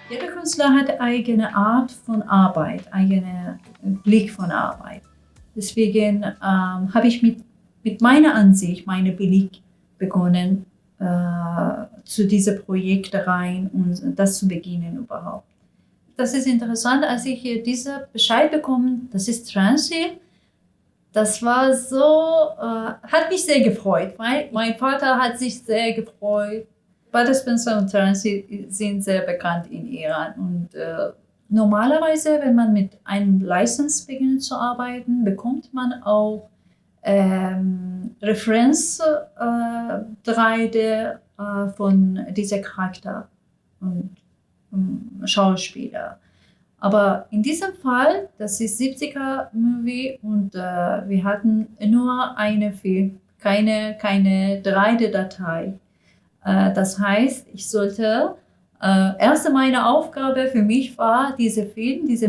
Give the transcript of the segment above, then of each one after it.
Jeder Künstler hat eigene Art von Arbeit, eigene Blick von Arbeit. Deswegen habe ich mit meiner Ansicht, meinem Blick begonnen, zu diesem Projekt rein und das zu beginnen überhaupt. Das ist interessant, als ich hier diesen Bescheid bekommen, das ist Transil. Das war so, hat mich sehr gefreut, weil mein Vater hat sich sehr gefreut. Bud Spencer und Transil sind sehr bekannt in Iran. Und normalerweise, wenn man mit einem License beginnt zu arbeiten, bekommt man auch Referenz 3D von diesem Charakter und Schauspieler. Aber in diesem Fall, das ist 70er-Movie und wir hatten nur eine Film, keine 3D-Datei. Das heißt, ich sollte, erste meine Aufgabe für mich war, diese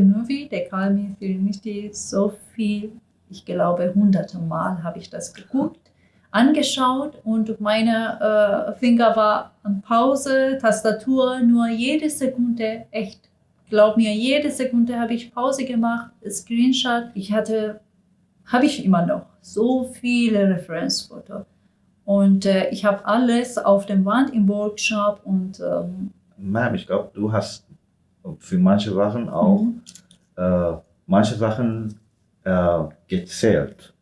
Movie, der Kalmi-Film, nicht so viel, ich glaube hunderte Mal habe ich das geguckt, angeschaut und meine Finger war an Pause, Tastatur, nur jede Sekunde, echt, glaub mir, jede Sekunde habe ich Pause gemacht, Screenshot, habe ich immer noch so viele Referenzfotos. Und ich habe alles auf dem Wand im Workshop und Ma'am, ich glaube, du hast für manche Sachen auch manche Sachen gezählt.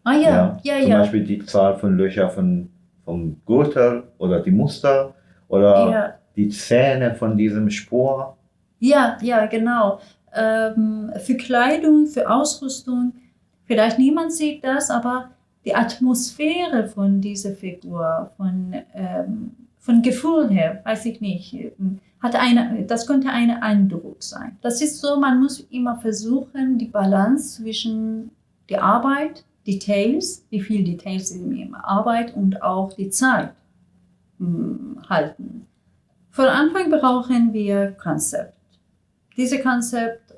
Ah ja, ja, Zum ja. Beispiel die Zahl von Löchern vom Gürtel oder die Muster oder Ja. die Zähne von diesem Spur. Ja, ja, genau. Für Kleidung, für Ausrüstung, vielleicht niemand sieht das, aber die Atmosphäre von dieser Figur, von Gefühl her, weiß ich nicht, das könnte ein Eindruck sein. Das ist so, man muss immer versuchen, die Balance zwischen der Arbeit, Details, wie viel Details in der Arbeit und auch die Zeit halten. Von Anfang brauchen wir Konzept. Dieses Konzept,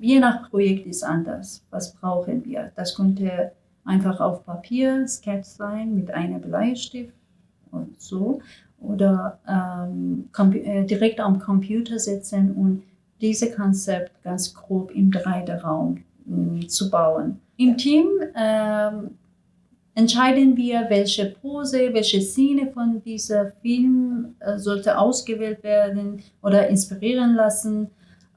je nach Projekt ist anders. Was brauchen wir? Das könnte einfach auf Papier, Sketch sein mit einem Bleistift und so. Oder direkt am Computer setzen und dieses Konzept ganz grob im 3D-Raum zu bauen. Im Team entscheiden wir, welche Pose, welche Szene von diesem Film sollte ausgewählt werden oder inspirieren lassen.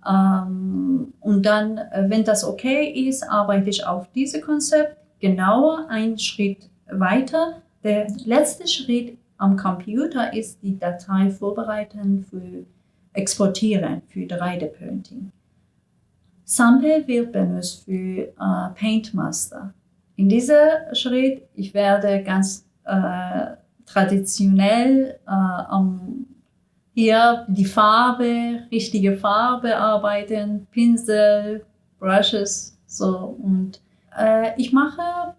Und dann, wenn das okay ist, arbeite ich auf dieses Konzept genauer einen Schritt weiter. Der letzte Schritt am Computer ist die Datei vorbereiten für Exportieren, für 3D-Printing. Sample wird benutzt für Paint Master. In diesem Schritt, ich werde ganz traditionell hier die Farbe, richtige Farbe arbeiten, Pinsel, Brushes, so. Und ich mache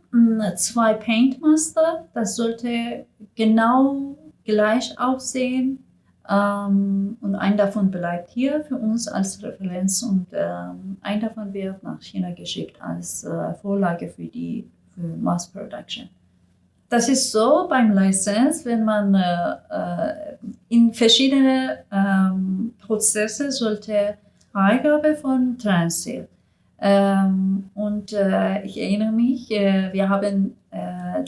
2 Paint Master, das sollte genau gleich aussehen. Und ein davon bleibt hier für uns als Referenz und ein davon wird nach China geschickt als Vorlage für Mass Production. Das ist so beim License, wenn man in verschiedene Prozesse sollte Freigabe von Transil. Und ich erinnere mich, wir haben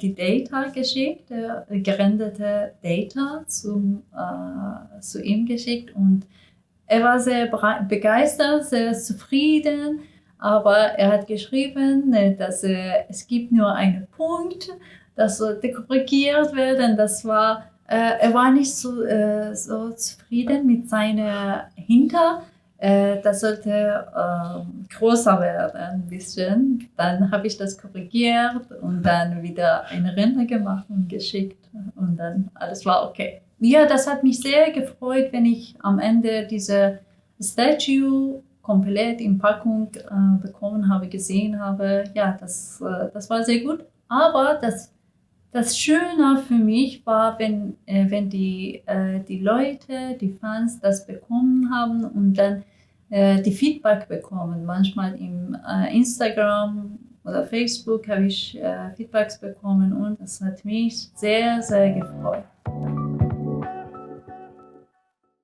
die Data geschickt, gerenderte Data zu ihm geschickt und er war sehr begeistert, sehr zufrieden, aber er hat geschrieben, dass es gibt nur einen Punkt, das sollte korrigiert werden. Das war, er war nicht so zufrieden mit seiner Hinter. Das sollte größer werden ein bisschen. Dann habe ich das korrigiert und dann wieder eine Rente gemacht und geschickt und dann alles war okay. Ja, das hat mich sehr gefreut, wenn ich am Ende diese Statue komplett in Packung bekommen habe, gesehen habe. Ja, das war sehr gut. Aber das Schöne für mich war, wenn die Leute, die Fans das bekommen haben und dann die Feedback bekommen. Manchmal im Instagram oder Facebook habe ich Feedbacks bekommen und das hat mich sehr, sehr gefreut.